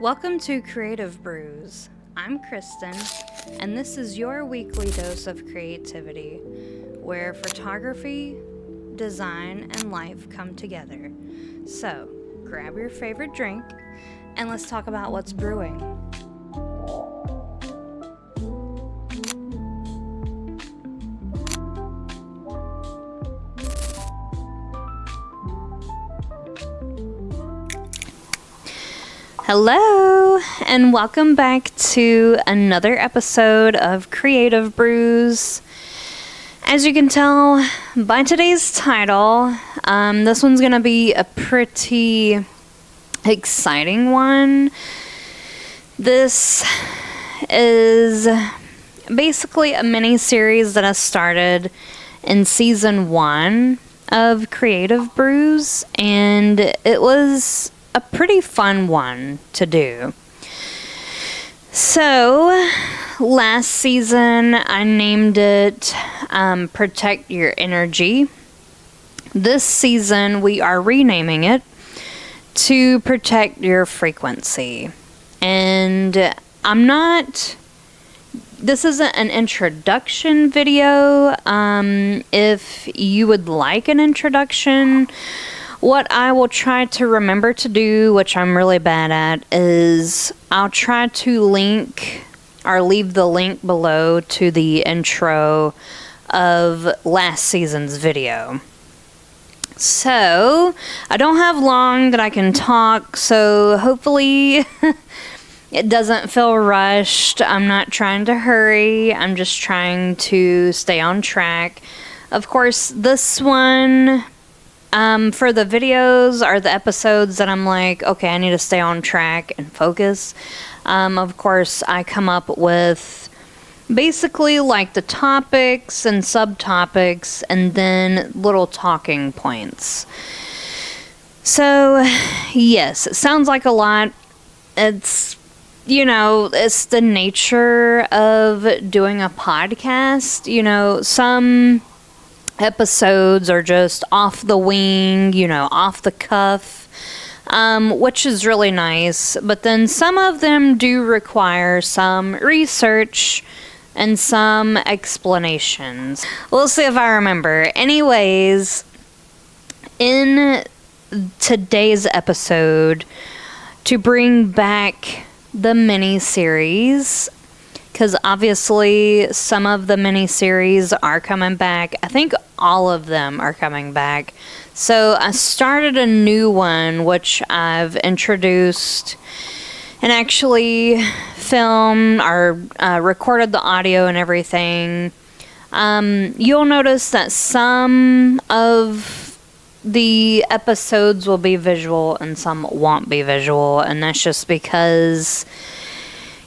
Welcome to Creative Brews. I'm Kristin, and this is your weekly dose of creativity, where photography, design, and life come together. So, grab your favorite drink, and let's talk about what's brewing. Hello, and welcome back to another episode of Creative Brews. As you can tell by today's title, this one's going to be a pretty exciting one. This is basically a mini-series that I started in season 1 of Creative Brews, and it was a pretty fun one to do. So, last season I named it Protect Your Energy. This season we are renaming it to Protect Your Frequency. And this isn't an introduction video. If you would like an introduction, what I will try to remember to do, which I'm really bad at, is I'll try to link or leave the link below to the intro of last season's video. So, I don't have long that I can talk, so hopefully it doesn't feel rushed. I'm not trying to hurry. I'm just trying to stay on track. Of course, this one, for the videos or the episodes that I'm like, okay, I need to stay on track and focus. Of course, I come up with basically like the topics and subtopics and then little talking points. So, yes, it sounds like a lot. It's, it's the nature of doing a podcast. Some episodes are just off the wing, off the cuff, which is really nice. But then some of them do require some research and some explanations. We'll see if I remember. Anyways, in today's episode, to bring back the mini-series, because obviously some of the mini-series are coming back. I think all of them are coming back. So I started a new one, which I've introduced and actually filmed or recorded the audio and everything. You'll notice that some of the episodes will be visual and some won't be visual, and that's just because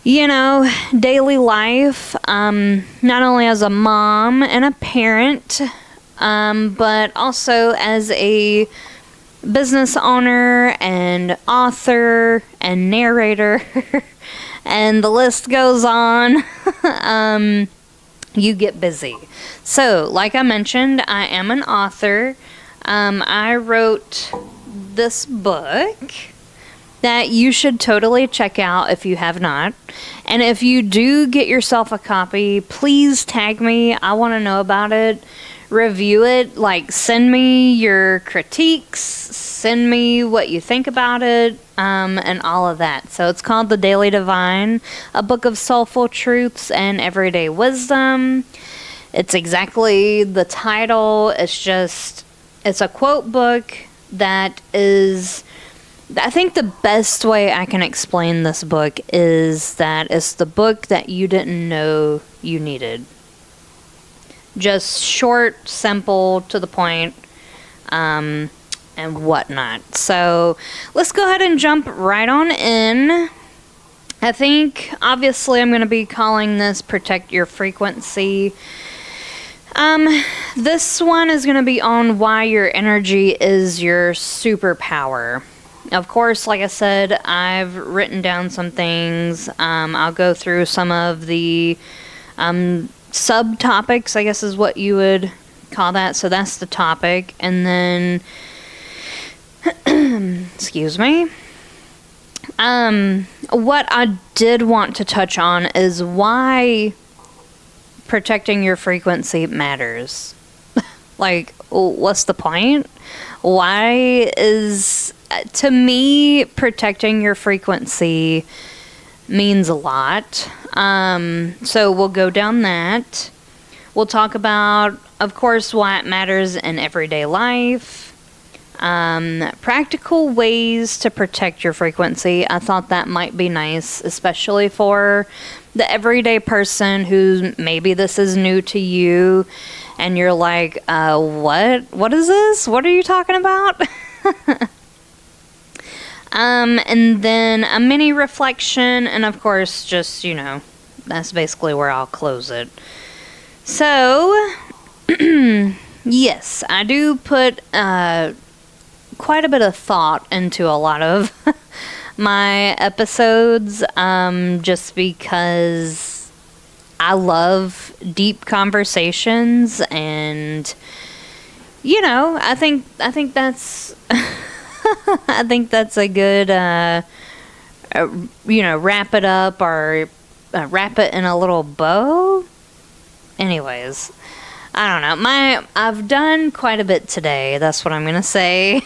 daily life, not only as a mom and a parent, but also as a business owner and author and narrator, and the list goes on. You get busy. So, like I mentioned, I am an author. I wrote this book that you should totally check out if you have not. And if you do get yourself a copy, please tag me. I want to know about it. Review it. Send me your critiques. Send me what you think about it, and all of that. So it's called The Daily Divine, a book of soulful truths and everyday wisdom. It's exactly the title. It's a quote book that is... I think the best way I can explain this book is that it's the book that you didn't know you needed. Just short, simple, to the point, and whatnot. So let's go ahead and jump right on in. I think, obviously, I'm going to be calling this Protect Your Frequency. This one is going to be on why your energy is your superpower. Of course, like I said, I've written down some things. I'll go through some of the subtopics, I guess is what you would call that. So that's the topic. And then, excuse me. What I did want to touch on is why protecting your frequency matters. Like, what's the point? Why is, to me, protecting your frequency means a lot. So we'll go down that. We'll talk about, of course, why it matters in everyday life. Practical ways to protect your frequency. I thought that might be nice, especially for the everyday person who maybe this is new to you and you're like, what is this? What are you talking about? And then a mini reflection, and of course, just, that's basically where I'll close it. So, yes, I do put quite a bit of thought into a lot of my episodes, just because I love deep conversations, and I think that's I think that's a good wrap it up, or wrap it in a little bow. Anyways, I don't know. I've done quite a bit today. That's what I'm gonna say.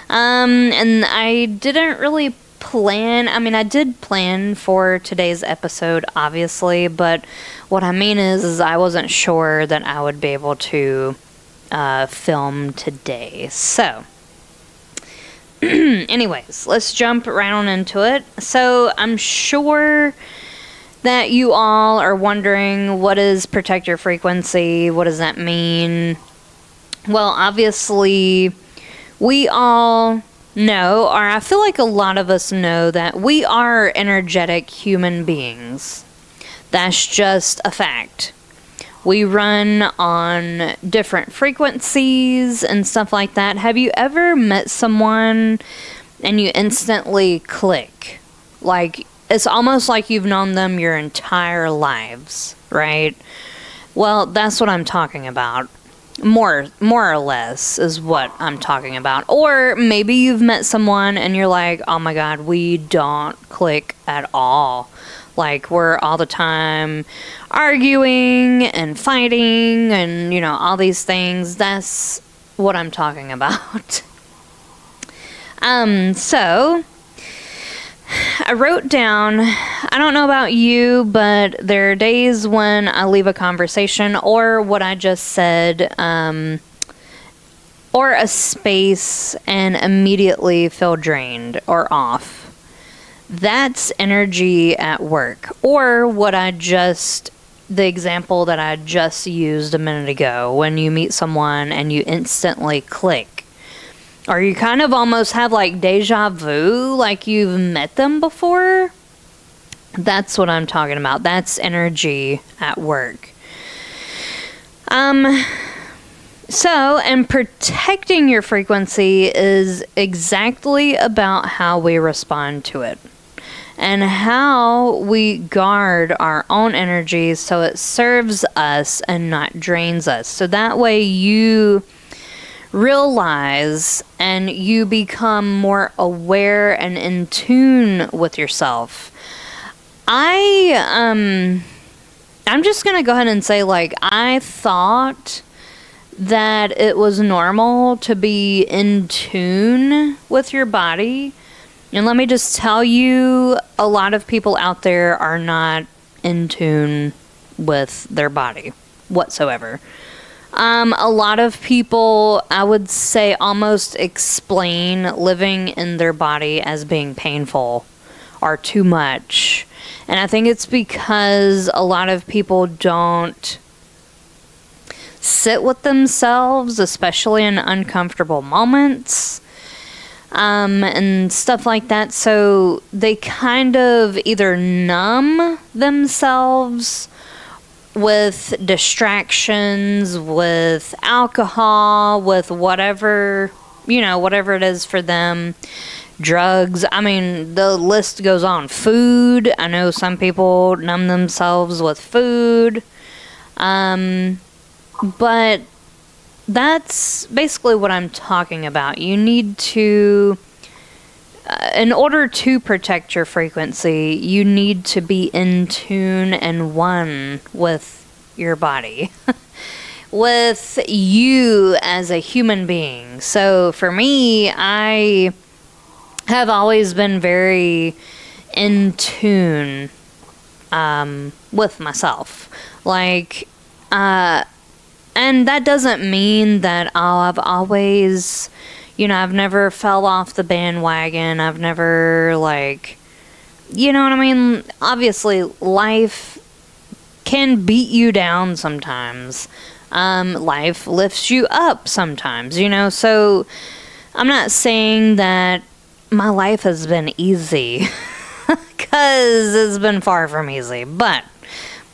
And I didn't really plan. I mean, I did plan for today's episode, obviously, but what I mean is I wasn't sure that I would be able to film today. So, anyways, let's jump right on into it. So, I'm sure that you all are wondering, what is protect your frequency? What does that mean? Well, obviously, we all know, or I feel like a lot of us know, that we are energetic human beings. That's just a fact. We run on different frequencies and stuff like that. Have you ever met someone and you instantly click? Like, it's almost like you've known them your entire lives, right? Well, that's what I'm talking about. More or less is what I'm talking about. Or maybe you've met someone and you're like, oh my God, we don't click at all. Like, we're all the time arguing and fighting and, all these things. That's what I'm talking about. So I wrote down, I don't know about you, but there are days when I leave a conversation or what I just said, or a space, and immediately feel drained or off. That's energy at work. Or the example that I just used a minute ago, when you meet someone and you instantly click. Or you kind of almost have like deja vu, like you've met them before. That's what I'm talking about. That's energy at work. And protecting your frequency is exactly about how we respond to it. And how we guard our own energy so it serves us and not drains us. So that way you realize and you become more aware and in tune with yourself. I'm just gonna go ahead and say, like, I thought that it was normal to be in tune with your body, and let me just tell you, a lot of people out there are not in tune with their body whatsoever. A lot of people, I would say, almost explain living in their body as being painful or too much. And I think it's because a lot of people don't sit with themselves, especially in uncomfortable moments, and stuff like that. So they kind of either numb themselves with distractions, with alcohol, with whatever it is for them, drugs. I mean, the list goes on. Food. I know some people numb themselves with food. But that's basically what I'm talking about. You need to in order to protect your frequency, you need to be in tune and one with your body, with you as a human being. So for me, I have always been very in tune with myself. Like, and that doesn't mean that I've always, I've never fell off the bandwagon. I've never, like, you know what I mean? Obviously, life can beat you down sometimes. Life lifts you up sometimes, So I'm not saying that my life has been easy, because it's been far from easy, but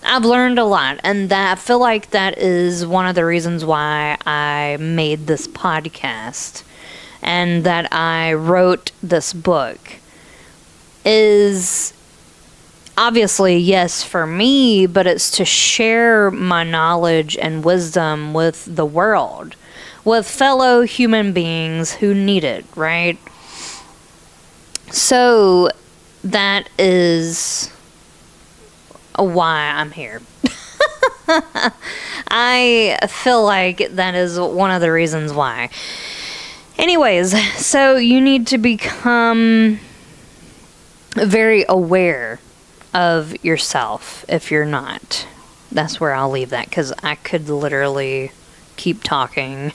I've learned a lot, and I feel like that is one of the reasons why I made this podcast and that I wrote this book. Is obviously, yes, for me, but it's to share my knowledge and wisdom with the world, with fellow human beings who need it, right? So that is why I'm here. I feel like that is one of the reasons why. Anyways, so you need to become very aware of yourself if you're not. That's where I'll leave that, because I could literally keep talking.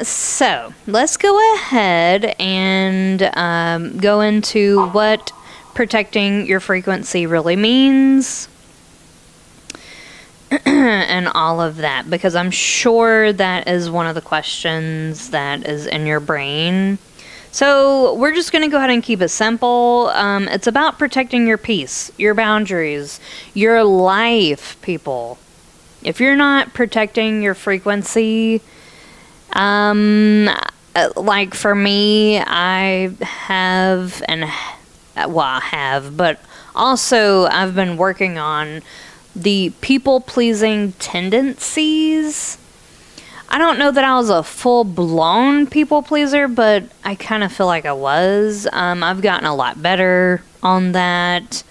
So let's go ahead and go into what protecting your frequency really means and all of that, because I'm sure that is one of the questions that is in your brain. So we're just going to go ahead and keep it simple. It's about protecting your peace, your boundaries, your life, people. If you're not protecting your frequency, like for me, I have, but also I've been working on the people-pleasing tendencies. I don't know that I was a full-blown people-pleaser, but I kind of feel like I was. I've gotten a lot better on that.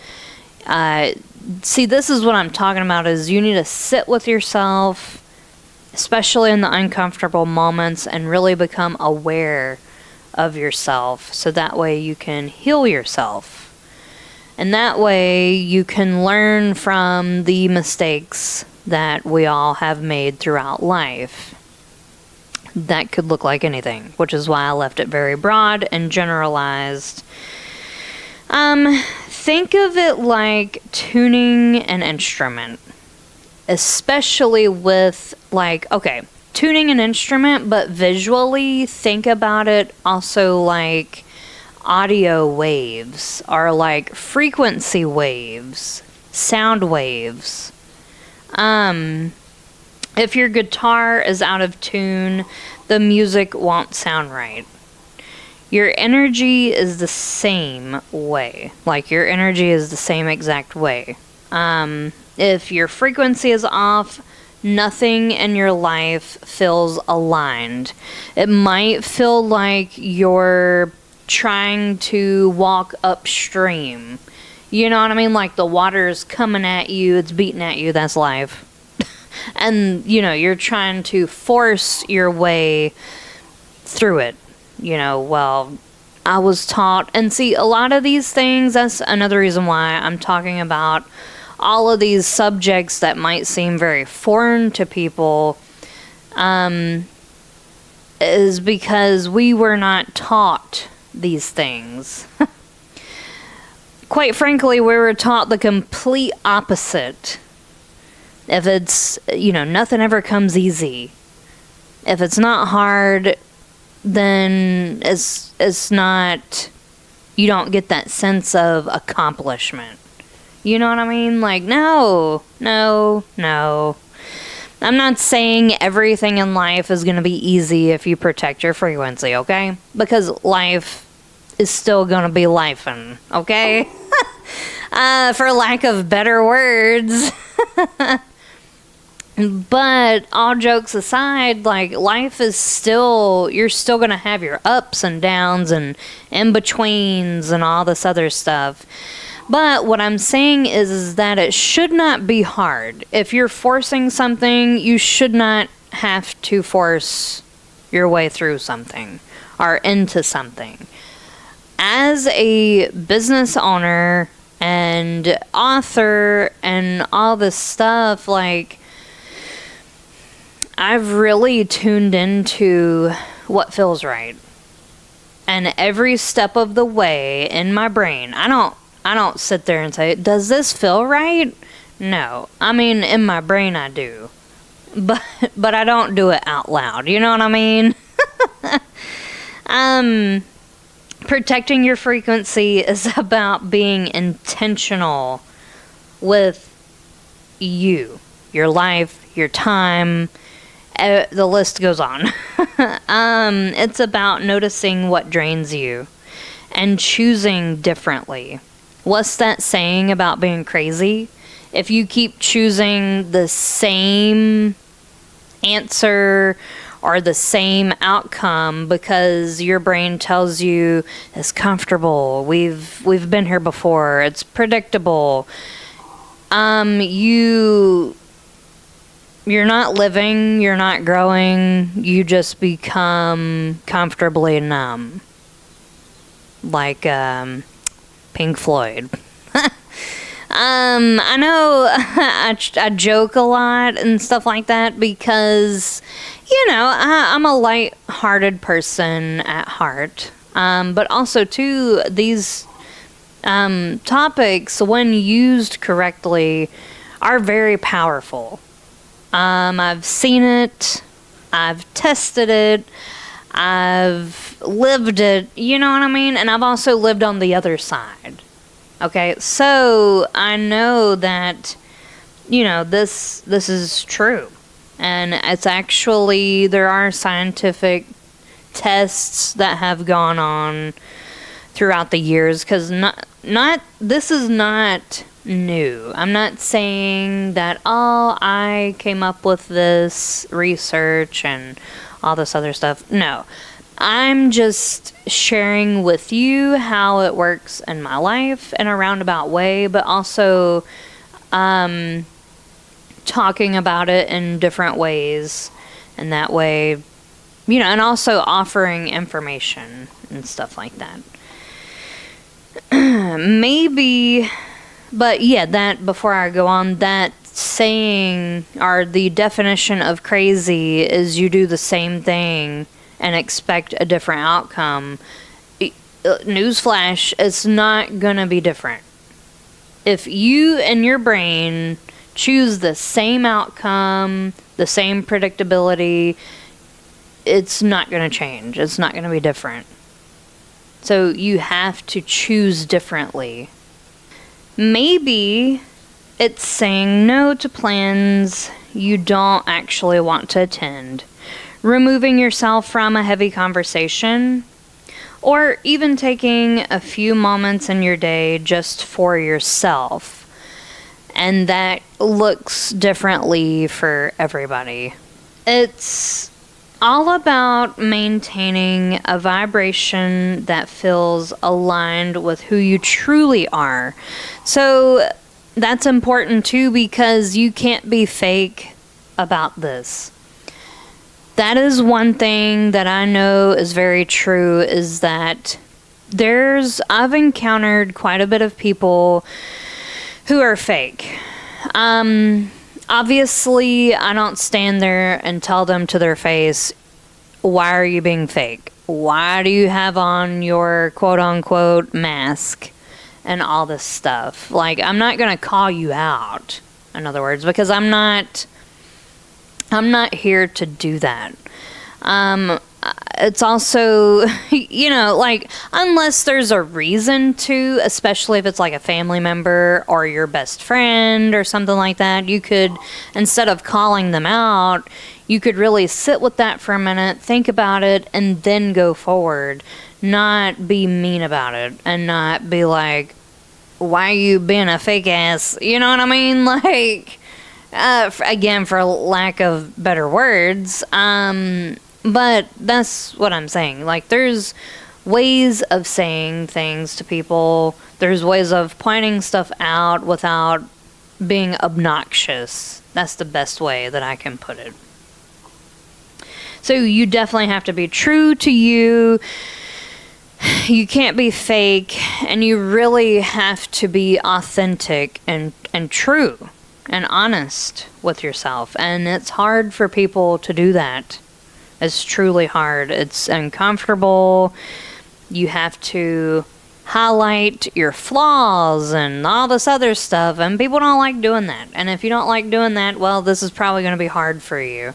See, this is what I'm talking about, is you need to sit with yourself, especially in the uncomfortable moments, and really become aware of yourself, so that way you can heal yourself. And that way you can learn from the mistakes that we all have made throughout life. That could look like anything, which is why I left it very broad and generalized. Think of it like tuning an instrument, especially with, like, okay, tuning an instrument, but visually think about it also like audio waves, or like frequency waves, sound waves. If your guitar is out of tune, the music won't sound right. Your energy is the same way. Like, your energy is the same exact way. If your frequency is off, nothing in your life feels aligned. It might feel like you're trying to walk upstream. You know what I mean? Like, the water's coming at you, it's beating at you, that's life. And, you're trying to force your way through it. Well, I was taught, and see, a lot of these things, that's another reason why I'm talking about all of these subjects that might seem very foreign to people, is because we were not taught these things. Quite frankly, we were taught the complete opposite. If it's, nothing ever comes easy. If it's not hard, then it's not, you don't get that sense of accomplishment. You know what I mean? Like, no. I'm not saying everything in life is going to be easy if you protect your frequency, okay? Because life is still going to be lifing, okay? For lack of better words. But all jokes aside, like, life is still, you're still going to have your ups and downs and in-betweens and all this other stuff. But what I'm saying is that it should not be hard. If you're forcing something, you should not have to force your way through something or into something. As a business owner and author and all this stuff, like, I've really tuned into what feels right. And every step of the way in my brain, I don't sit there and say, does this feel right? No. I mean, in my brain I do. But I don't do it out loud. You know what I mean? Protecting your frequency is about being intentional with you, your life, your time. The list goes on. It's about noticing what drains you and choosing differently. What's that saying about being crazy? If you keep choosing the same answer or the same outcome because your brain tells you it's comfortable, we've been here before, it's predictable, you're not living, you're not growing, you just become comfortably numb. Like Pink Floyd. I know I joke a lot and stuff like that because, I'm a light-hearted person at heart. But also, too, these topics, when used correctly, are very powerful. I've seen it, I've tested it, I've lived it, you know what I mean? And I've also lived on the other side. Okay, so I know that, this is true. And it's actually, there are scientific tests that have gone on throughout the years, because this is not new. I'm not saying that, I came up with this research and all this other stuff. No. I'm just sharing with you how it works in my life in a roundabout way, but also talking about it in different ways, and that way, and also offering information and stuff like that. Maybe, but yeah, that, before I go on, that saying, or the definition of crazy is you do the same thing and expect a different outcome. Newsflash, it's not gonna be different. If you and your brain choose the same outcome, the same predictability, it's not gonna change. It's not gonna be different. So you have to choose differently. Maybe it's saying no to plans you don't actually want to attend, removing yourself from a heavy conversation, or even taking a few moments in your day just for yourself. And that looks differently for everybody. It's all about maintaining a vibration that feels aligned with who you truly are. So that's important too, because you can't be fake about this. That is one thing that I know is very true, is that I've encountered quite a bit of people who are fake. Obviously, I don't stand there and tell them to their face, why are you being fake? Why do you have on your quote-unquote mask and all this stuff? Like, I'm not going to call you out, in other words, because I'm not here to do that. It's also, like, unless there's a reason to, especially if it's like a family member or your best friend or something like that, you could, instead of calling them out, you could really sit with that for a minute, think about it, and then go forward. Not be mean about it, and not be like, why are you being a fake ass? You know what I mean? Like, Again, for lack of better words. But that's what I'm saying. Like, there's ways of saying things to people. There's ways of pointing stuff out without being obnoxious. That's the best way that I can put it. So you definitely have to be true to you. You can't be fake, and you really have to be authentic and true and honest with yourself. And it's hard for people to do that. It's truly hard. It's uncomfortable. You have to highlight your flaws and all this other stuff, and people don't like doing that. And if you don't like doing that, well, this is probably going to be hard for you.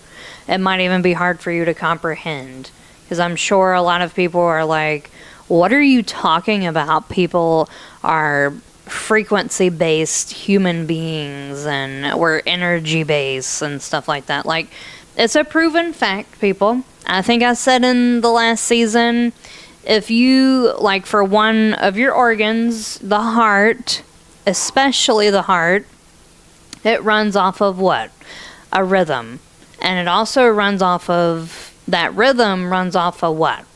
It might even be hard for you to comprehend, because I'm sure a lot of people are like, what are you talking about? People are frequency-based human beings, and we're energy-based and stuff like that. Like, it's a proven fact, people. I think I said in the last season, if you, like, for one of your organs, the heart, especially the heart, it runs off of what? A rhythm. And it also runs off of, that rhythm runs off of what?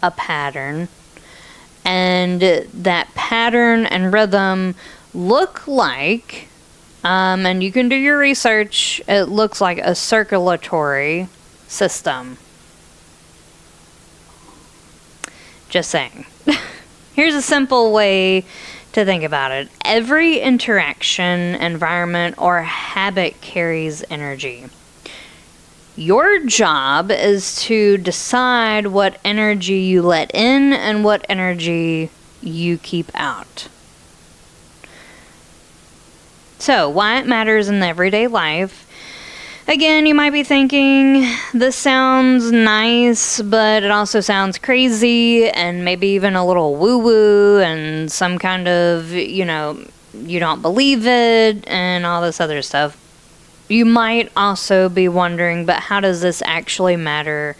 A pattern. And that pattern and rhythm look like, and you can do your research, it looks like a circulatory system. Just saying. Here's a simple way to think about it. Every interaction, environment, or habit carries energy. Your job is to decide what energy you let in and what energy you keep out. So, why it matters in everyday life. Again, you might be thinking, this sounds nice, but it also sounds crazy and maybe even a little woo-woo and some kind of, you don't believe it and all this other stuff. You might also be wondering, but how does this actually matter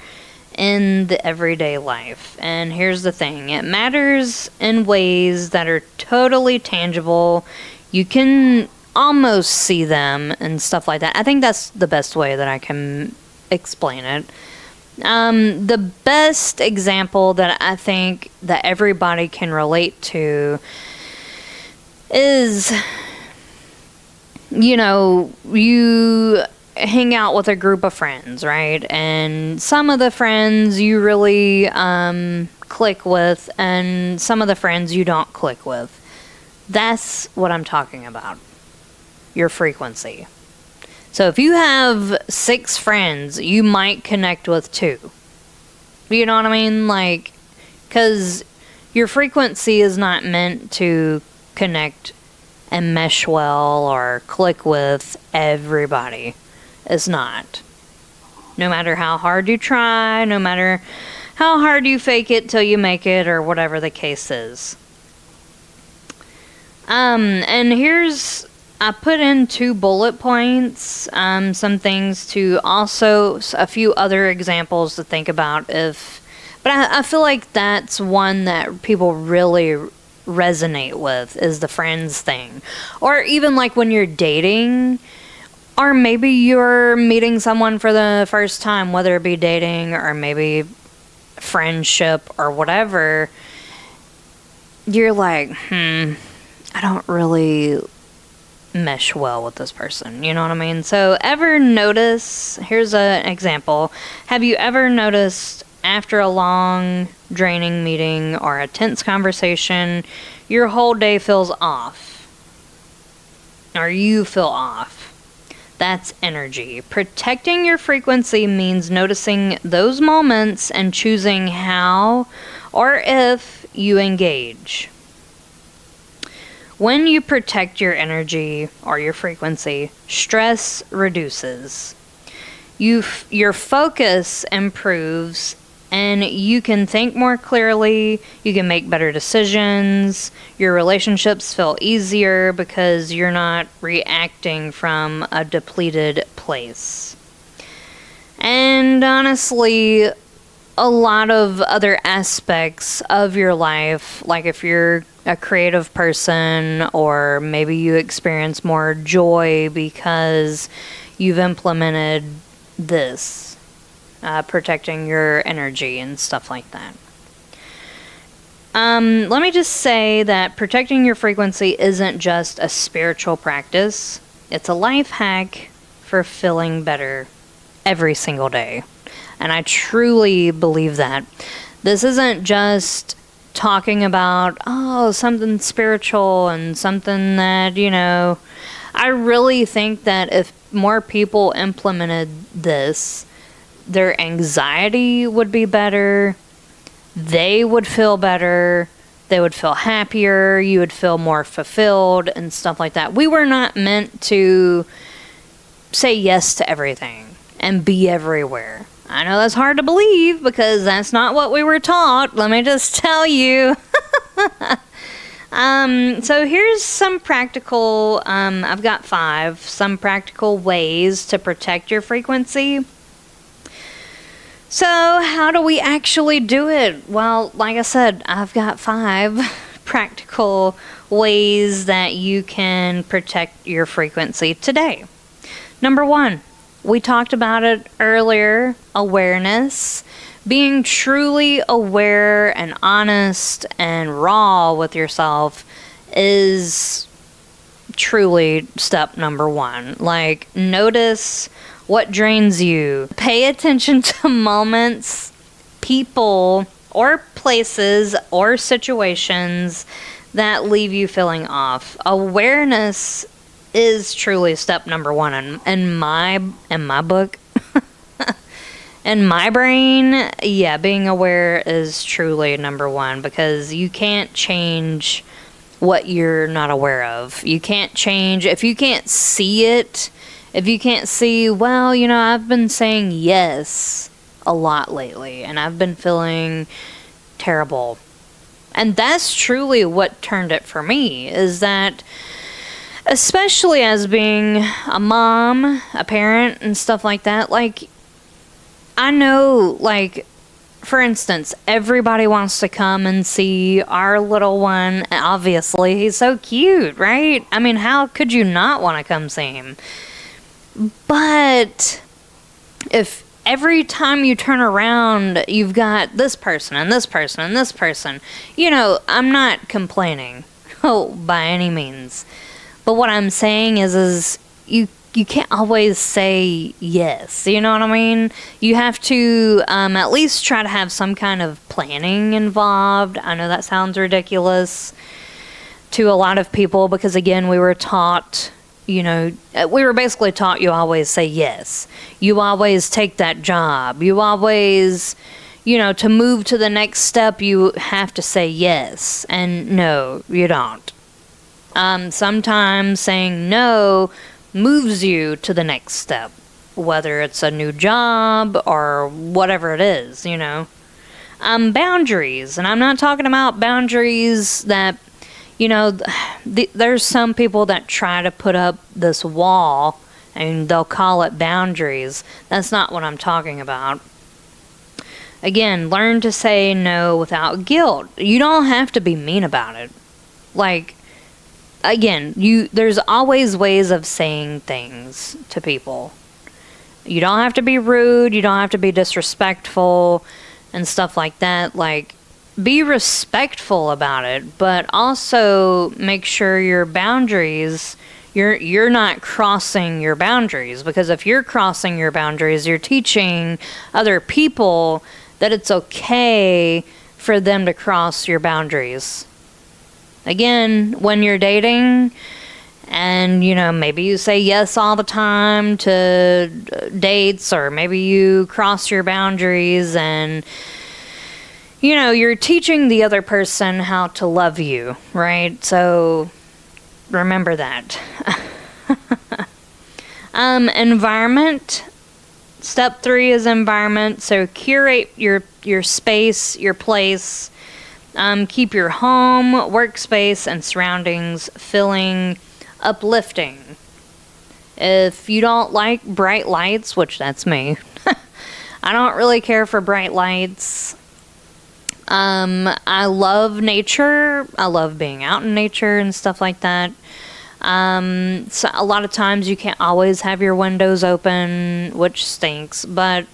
in the everyday life? And here's the thing. It matters in ways that are totally tangible. You can almost see them and stuff like that. I think that's the best way that I can explain it. The best example that I think that everybody can relate to is, you hang out with a group of friends, right? And some of the friends you really click with, and some of the friends you don't click with. That's what I'm talking about. Your frequency. So if you have 6 friends, you might connect with 2. You know what I mean? Like, because your frequency is not meant to connect and mesh well or click with everybody. It's not. No matter how hard you try, no matter how hard you fake it till you make it, or whatever the case is. And here's, I put in 2 bullet points, some things to also, a few other examples to think about but I feel like that's one that people really resonate with, is the friends thing. Or even like when you're dating, or maybe you're meeting someone for the first time, whether it be dating or maybe friendship or whatever, you're like, I don't really mesh well with this person. You know what I mean? So ever notice, here's an example. Have you ever noticed after a long, draining meeting or a tense conversation, your whole day feels off? Or you feel off? That's energy. Protecting your frequency means noticing those moments and choosing how or if you engage. When you protect your energy or your frequency, stress reduces. Your focus improves, and you can think more clearly, you can make better decisions, your relationships feel easier because you're not reacting from a depleted place. And honestly, a lot of other aspects of your life, like if you're a creative person, or maybe you experience more joy because you've implemented this, protecting your energy and stuff like that. Let me just say that protecting your frequency isn't just a spiritual practice. It's a life hack for feeling better every single day. And I truly believe that. This isn't just talking about, something spiritual and something that, I really think that if more people implemented this, their anxiety would be better. They would feel better. They would feel happier. You would feel more fulfilled and stuff like that. We were not meant to say yes to everything and be everywhere. I know that's hard to believe because that's not what we were taught. Let me just tell you. So here's some practical, I've got 5, some practical ways to protect your frequency. So how do we actually do it? Well, like I said, I've got 5 practical ways that you can protect your frequency today. Number 1, we talked about it earlier, awareness. Being truly aware and honest and raw with yourself is truly step number 1. Like, notice what drains you. Pay attention to moments, people, or places or situations that leave you feeling off. Awareness is truly step number 1 in my book. In my brain, being aware is truly number 1, because you can't change what you're not aware of. You can't change if you can't see it. If you can't see, I've been saying yes a lot lately, and I've been feeling terrible. And that's truly what turned it for me, is that, especially as being a mom, a parent, and stuff like that, like, I know, like, for instance, everybody wants to come and see our little one. Obviously, he's so cute, right? I mean, how could you not want to come see him? But if every time you turn around, you've got this person and this person and this person, I'm not complaining, by any means. But what I'm saying is you can't always say yes. You know what I mean? You have to at least try to have some kind of planning involved. I know that sounds ridiculous to a lot of people because, again, we were taught, we were basically taught you always say yes. You always take that job. You always, to move to the next step, you have to say yes. And no, you don't. Sometimes saying no moves you to the next step, whether it's a new job or whatever it is, Boundaries, and I'm not talking about boundaries that, there's some people that try to put up this wall and they'll call it boundaries. That's not what I'm talking about. Again, learn to say no without guilt. You don't have to be mean about it. Like, again, there's always ways of saying things to people. You don't have to be rude. You don't have to be disrespectful and stuff like that. Like, be respectful about it, but also make sure your boundaries, you're not crossing your boundaries, because if you're crossing your boundaries, you're teaching other people that it's okay for them to cross your boundaries. Again, when you're dating and, maybe you say yes all the time to dates, or maybe you cross your boundaries and, you're teaching the other person how to love you, right? So remember that. Environment. Step 3 is environment. So curate your space, your place. Keep your home, workspace, and surroundings feeling uplifting. If you don't like bright lights, which that's me, I don't really care for bright lights. I love nature. I love being out in nature and stuff like that. So a lot of times you can't always have your windows open, which stinks. But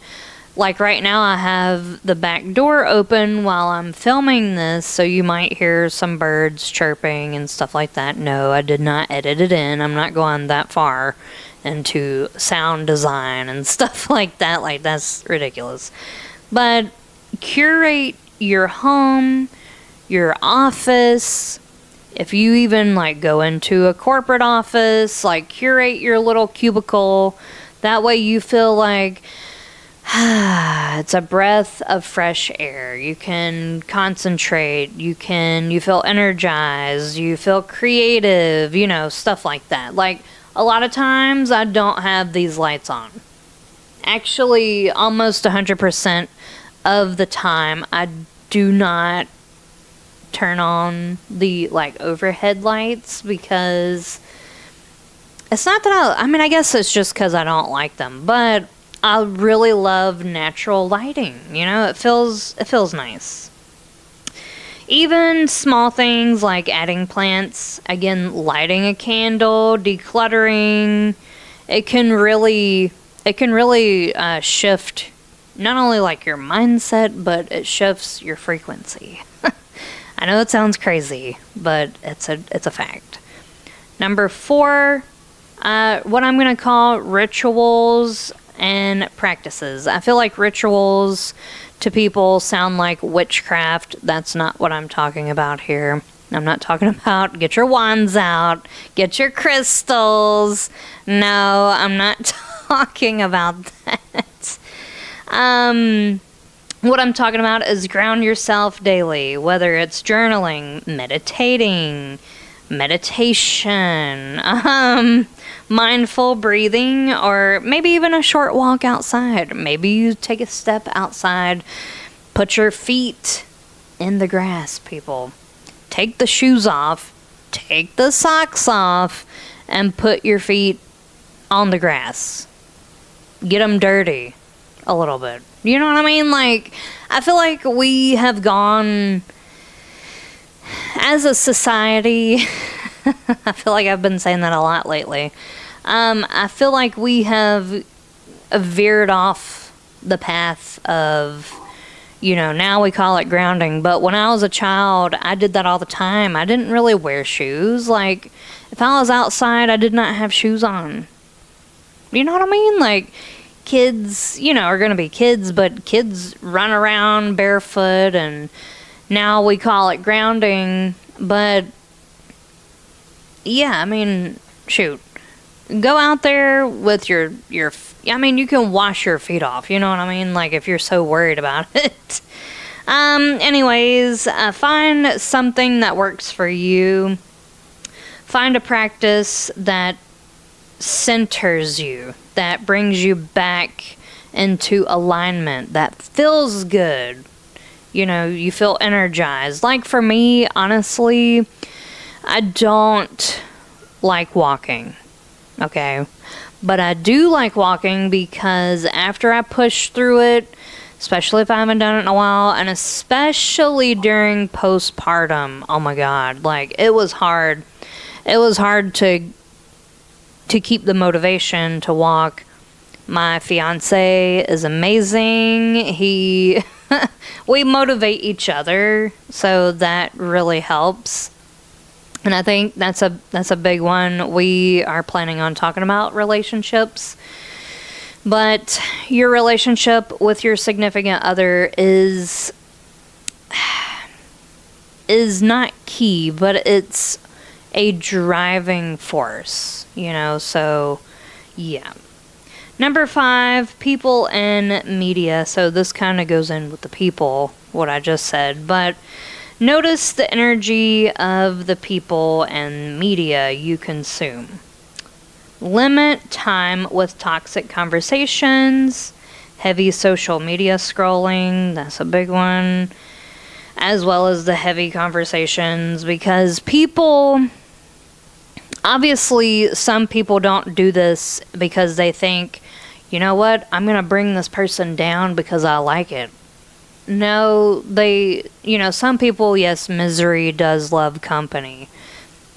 like right now, I have the back door open while I'm filming this, so you might hear some birds chirping and stuff like that. No, I did not edit it in. I'm not going that far into sound design and stuff like that. Like, that's ridiculous. But curate your home, your office. If you even like go into a corporate office, like curate your little cubicle. That way you feel like it's a breath of fresh air. You can concentrate. You feel energized. You feel creative, stuff like that. Like, a lot of times I don't have these lights on. Actually, almost 100% of the time I do not turn on the overhead lights, because it's not that I guess it's just because I don't like them, but I really love natural lighting. It feels nice. Even small things like adding plants, again, lighting a candle, decluttering, it can really shift not only like your mindset, but it shifts your frequency. I know it sounds crazy, but it's a fact. Number 4, what I'm going to call rituals and practices. I feel like rituals to people sound like witchcraft. That's not what I'm talking about here. I'm not talking about get your wands out, get your crystals. No, I'm not talking about that. What I'm talking about is ground yourself daily, whether it's journaling, meditating, meditation, mindful breathing, or maybe even a short walk outside. Maybe you take a step outside, put your feet in the grass, people. Take the shoes off, take the socks off, and put your feet on the grass. Get them dirty a little bit. You know what I mean? Like, I feel like we have gone, as a society, I feel like I've been saying that a lot lately. I feel like we have veered off the path of, now we call it grounding. But when I was a child, I did that all the time. I didn't really wear shoes. Like, if I was outside, I did not have shoes on. You know what I mean? Like, kids, are going to be kids, but kids run around barefoot, and now we call it grounding. But yeah, shoot. Go out there with your you can wash your feet off, you know what I mean? Like, if you're so worried about it. Anyways, find something that works for you. Find a practice that centers you, that brings you back into alignment, that feels good. You feel energized. Like, for me, honestly, I don't like walking. Okay? But I do like walking because after I push through it, especially if I haven't done it in a while, and especially during postpartum, oh my God, like, it was hard. It was hard to keep the motivation to walk. My fiance is amazing. We motivate each other, so that really helps. And I think that's a big one. We are planning on talking about relationships. But your relationship with your significant other is not key, but it's a driving force, so yeah. Number 5, people and media. So this kind of goes in with the people, what I just said, but notice the energy of the people and media you consume. Limit time with toxic conversations, heavy social media scrolling, that's a big one, as well as the heavy conversations, because people, obviously some people don't do this because they think you know what, I'm going to bring this person down because I like it. No, some people, yes, misery does love company.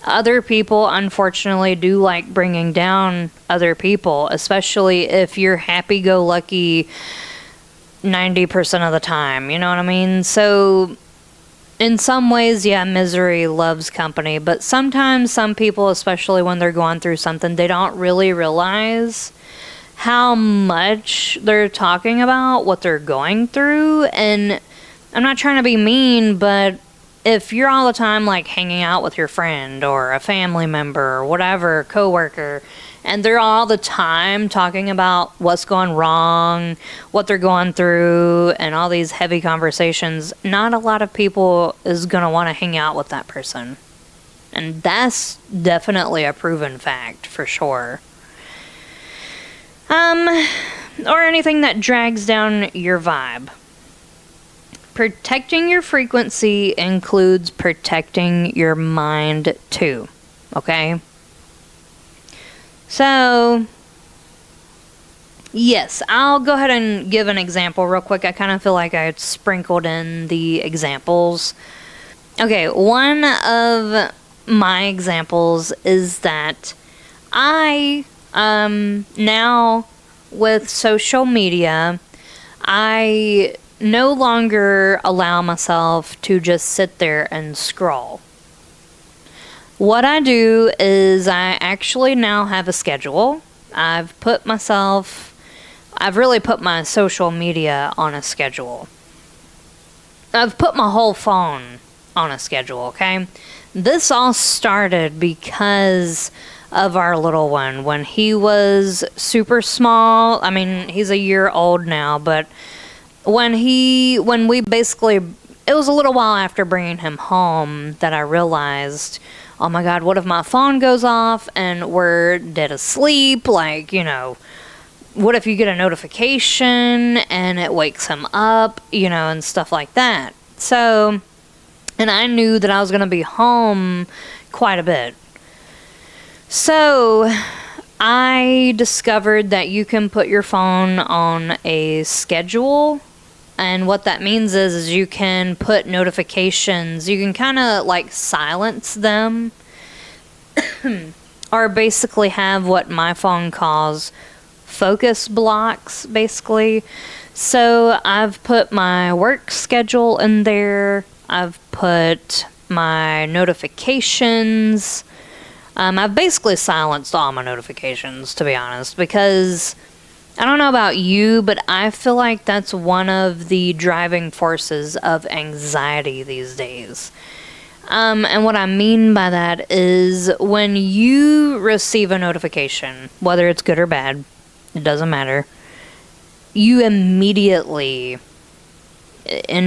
Other people, unfortunately, do like bringing down other people, especially if you're happy-go-lucky 90% of the time, you know what I mean? So, in some ways, yeah, misery loves company, but sometimes some people, especially when they're going through something, they don't really realize how much they're talking about what they're going through. And I'm not trying to be mean, but if you're all the time like hanging out with your friend or a family member or whatever, coworker, and they're all the time talking about what's going wrong, what they're going through, and all these heavy conversations, not a lot of people is going to want to hang out with that person. And that's definitely a proven fact for sure. Or anything that drags down your vibe. Protecting your frequency includes protecting your mind too, okay? So, yes, I'll go ahead and give an example real quick. I kind of feel like I sprinkled in the examples. Okay, one of my examples is that I now with social media, I no longer allow myself to just sit there and scroll. What I do is I actually now have a schedule. I've really put my social media on a schedule. I've put my whole phone on a schedule, okay? This all started because of our little one. When he was super small, I mean, he's a year old now, but when we basically, it was a little while after bringing him home that I realized, oh my God, what if my phone goes off and we're dead asleep? Like, what if you get a notification and it wakes him up, and stuff like that. So, and I knew that I was going to be home quite a bit. So, I discovered that you can put your phone on a schedule. And what that means is you can put notifications. You can kind of like silence them. Or basically have what my phone calls focus blocks, basically. So I've put my work schedule in there. I've put my notifications. I've basically silenced all my notifications, to be honest, because I don't know about you, but I feel like that's one of the driving forces of anxiety these days. And what I mean by that is when you receive a notification, whether it's good or bad, it doesn't matter, you immediately,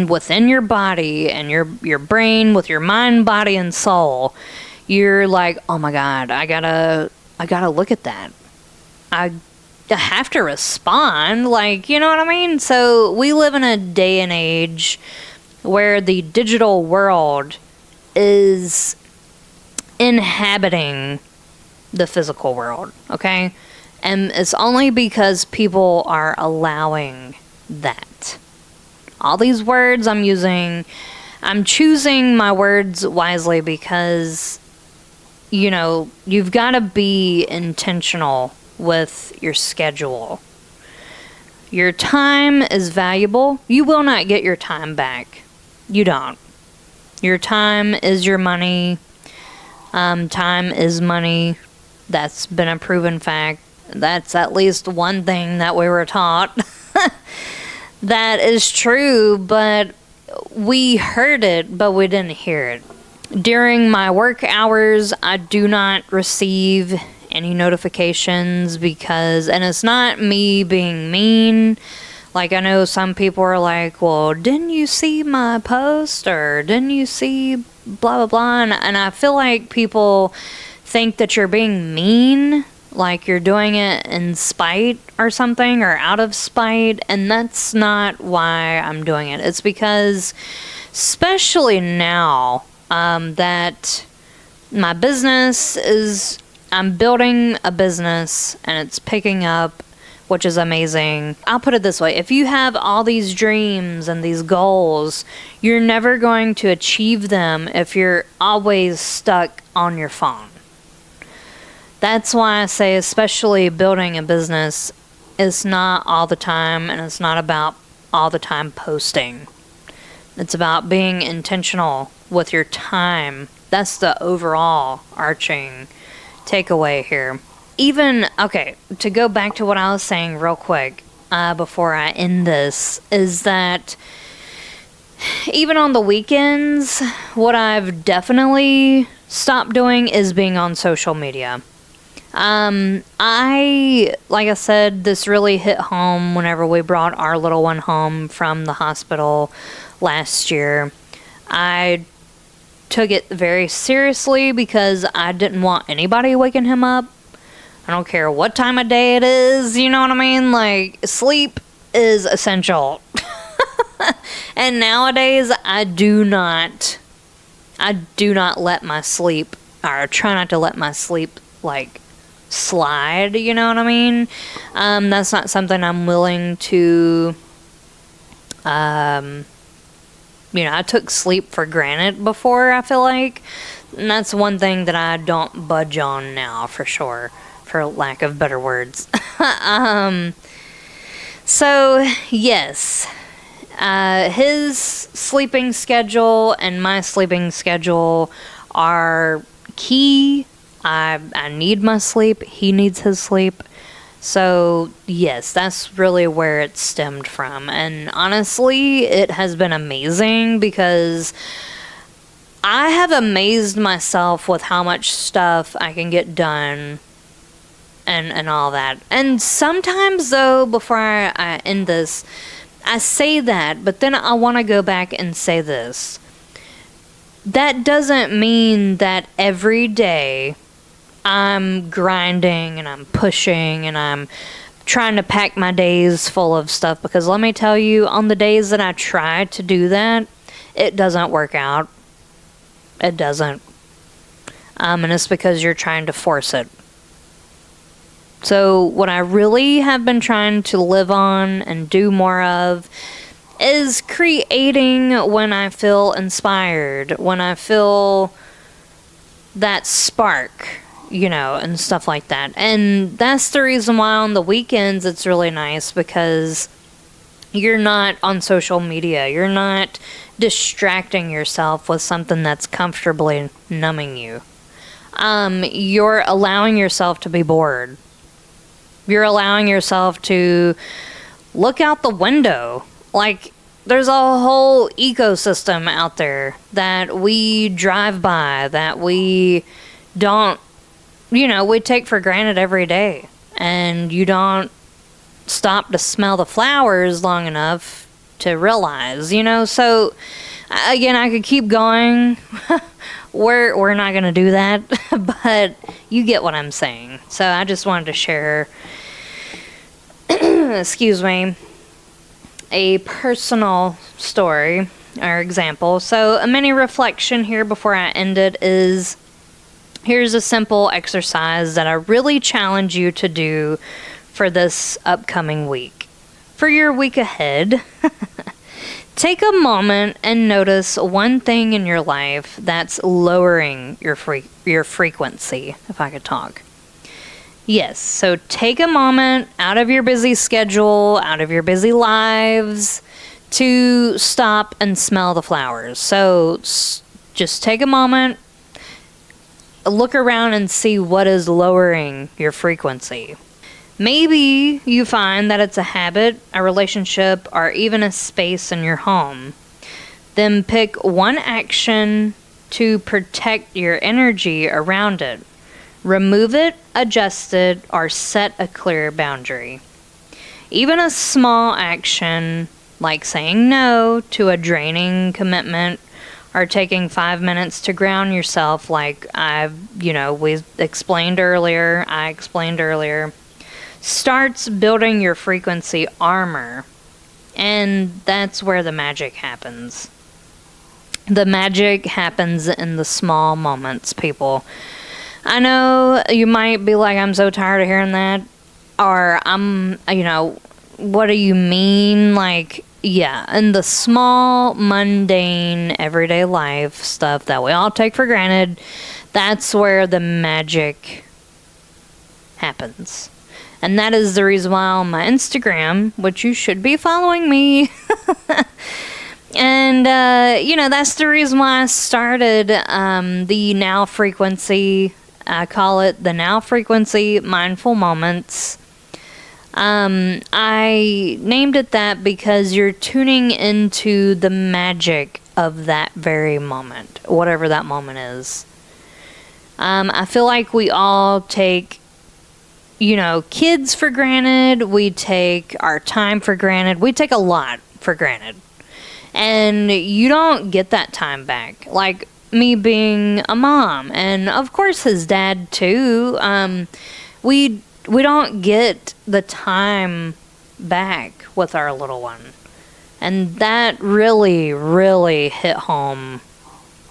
within your body and your brain, with your mind, body, and soul, you're like, oh my God, I gotta look at that. I have to respond, like, you know what I mean? So we live in a day and age where the digital world is inhabiting the physical world, okay? And it's only because people are allowing that. All these words I'm choosing my words wisely because, you've got to be intentional with your schedule. Your time is valuable. You will not get your time back. You don't. Your time is your money. Time is money. That's been a proven fact. That's at least one thing that we were taught. That is true, but we heard it, but we didn't hear it. During my work hours, I do not receive any notifications and it's not me being mean. Like, I know some people are like, well, didn't you see my post? Or didn't you see blah, blah, blah? And I feel like people think that you're being mean, like you're doing it in spite or something, or out of spite. And that's not why I'm doing it. It's because, especially now, that my business I'm building a business and it's picking up which is amazing. I'll put it this way. If you have all these dreams and these goals, you're never going to achieve them if you're always stuck on your phone. That's why I say, especially building a business, it's not all the time, and it's not about all the time posting. It's about being intentional with your time. That's the overall arching takeaway here. Even, okay, to go back to what I was saying real quick before I end this, is that even on the weekends, what I've definitely stopped doing is being on social media. Like I said, this really hit home whenever we brought our little one home from the hospital last year. I took it very seriously because I didn't want anybody waking him up. I don't care what time of day it is, you know what I mean? Like, sleep is essential. And nowadays, I do not let my sleep, or try not to let my sleep, like, slide, you know what I mean? That's not something I'm willing to, I took sleep for granted before, I feel like. And that's one thing that I don't budge on now, for sure, for lack of better words. So, yes, his sleeping schedule and my sleeping schedule are key. I need my sleep. He needs his sleep. So, yes, that's really where it stemmed from. And honestly, it has been amazing because I have amazed myself with how much stuff I can get done and all that. And sometimes, though, before I end this, I say that, but then I want to go back and say this. That doesn't mean that every day I'm grinding and I'm pushing and I'm trying to pack my days full of stuff, because let me tell you, on the days that I try to do that, it doesn't work out. It doesn't. And it's because you're trying to force it. So what I really have been trying to live on and do more of is creating when I feel inspired, when I feel that spark, and stuff like that. And that's the reason why on the weekends it's really nice, because you're not on social media. You're not distracting yourself with something that's comfortably numbing you. You're allowing yourself to be bored. You're allowing yourself to look out the window. Like, there's a whole ecosystem out there that we drive by, that we don't, we take for granted every day. And you don't stop to smell the flowers long enough to realize, So, again, I could keep going. We're not going to do that. But you get what I'm saying. So I just wanted to share, excuse me, a personal story or example. So a mini reflection here before I end it is, here's a simple exercise that I really challenge you to do for this upcoming week. For your week ahead, take a moment and notice one thing in your life that's lowering your frequency, if I could talk. Yes, so take a moment out of your busy schedule, out of your busy lives, to stop and smell the flowers. So just take a moment, look around and see what is lowering your frequency. Maybe you find that it's a habit, a relationship, or even a space in your home. Then pick one action to protect your energy around it. Remove it, adjust it, or set a clear boundary. Even a small action like saying no to a draining commitment or taking 5 minutes to ground yourself, like I explained earlier, starts building your frequency armor. And that's where the magic happens. The magic happens in the small moments, people. I know you might be like, I'm so tired of hearing that. Or what do you mean? Like, yeah, in the small, mundane, everyday life stuff that we all take for granted, that's where the magic happens. And that is the reason why on my Instagram, which you should be following me, and, that's the reason why I started the Now Frequency. I call it the Now Frequency Mindful Moments. I named it that because you're tuning into the magic of that very moment, whatever that moment is. I feel like we all take, kids for granted. We take our time for granted. We take a lot for granted. And you don't get that time back. Like me being a mom, and of course his dad too. We don't get the time back with our little one. And that really, really hit home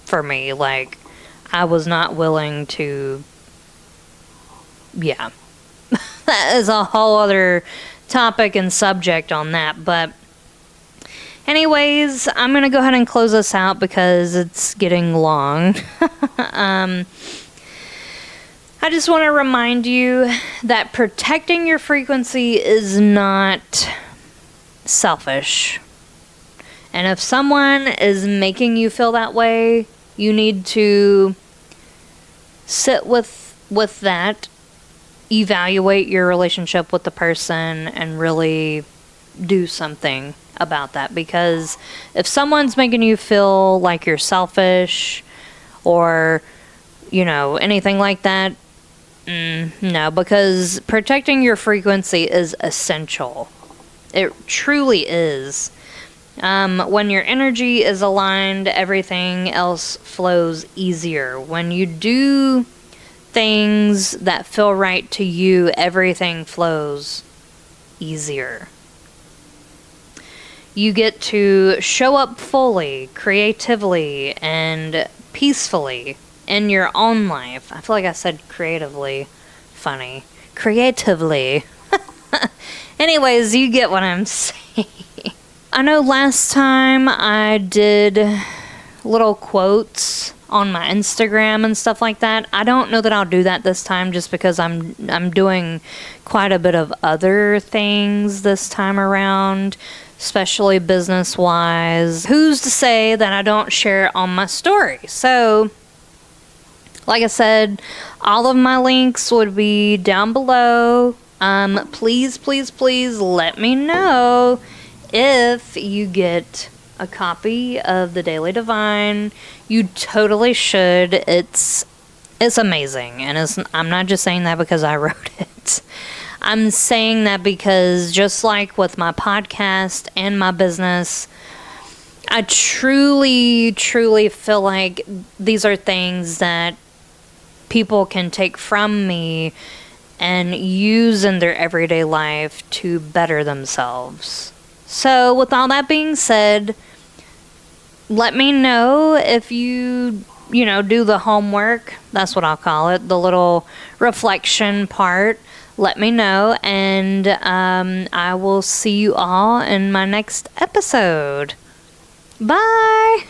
for me. Like, I was not willing to, yeah. That is a whole other topic and subject on that. But anyways, I'm going to go ahead and close this out because it's getting long. I just want to remind you that protecting your frequency is not selfish. And if someone is making you feel that way, you need to sit with that, evaluate your relationship with the person, and really do something about that. Because if someone's making you feel like you're selfish or, anything like that, no, because protecting your frequency is essential. It truly is. When your energy is aligned, everything else flows easier. When you do things that feel right to you, everything flows easier. You get to show up fully, creatively, and peacefully in your own life. I feel like I said creatively. Funny. Creatively. Anyways, you get what I'm saying. I know last time I did little quotes on my Instagram and stuff like that. I don't know that I'll do that this time just because I'm doing quite a bit of other things this time around, especially business-wise. Who's to say that I don't share it on my story? So, like I said, all of my links would be down below. Please, please, please let me know if you get a copy of the Daily Divine. You totally should. It's amazing. And I'm not just saying that because I wrote it. I'm saying that because just like with my podcast and my business, I truly, truly feel like these are things that people can take from me and use in their everyday life to better themselves. So with all that being said, let me know if you do the homework. That's what I'll call it, the little reflection part. Let me know, and I will see you all in my next episode. Bye!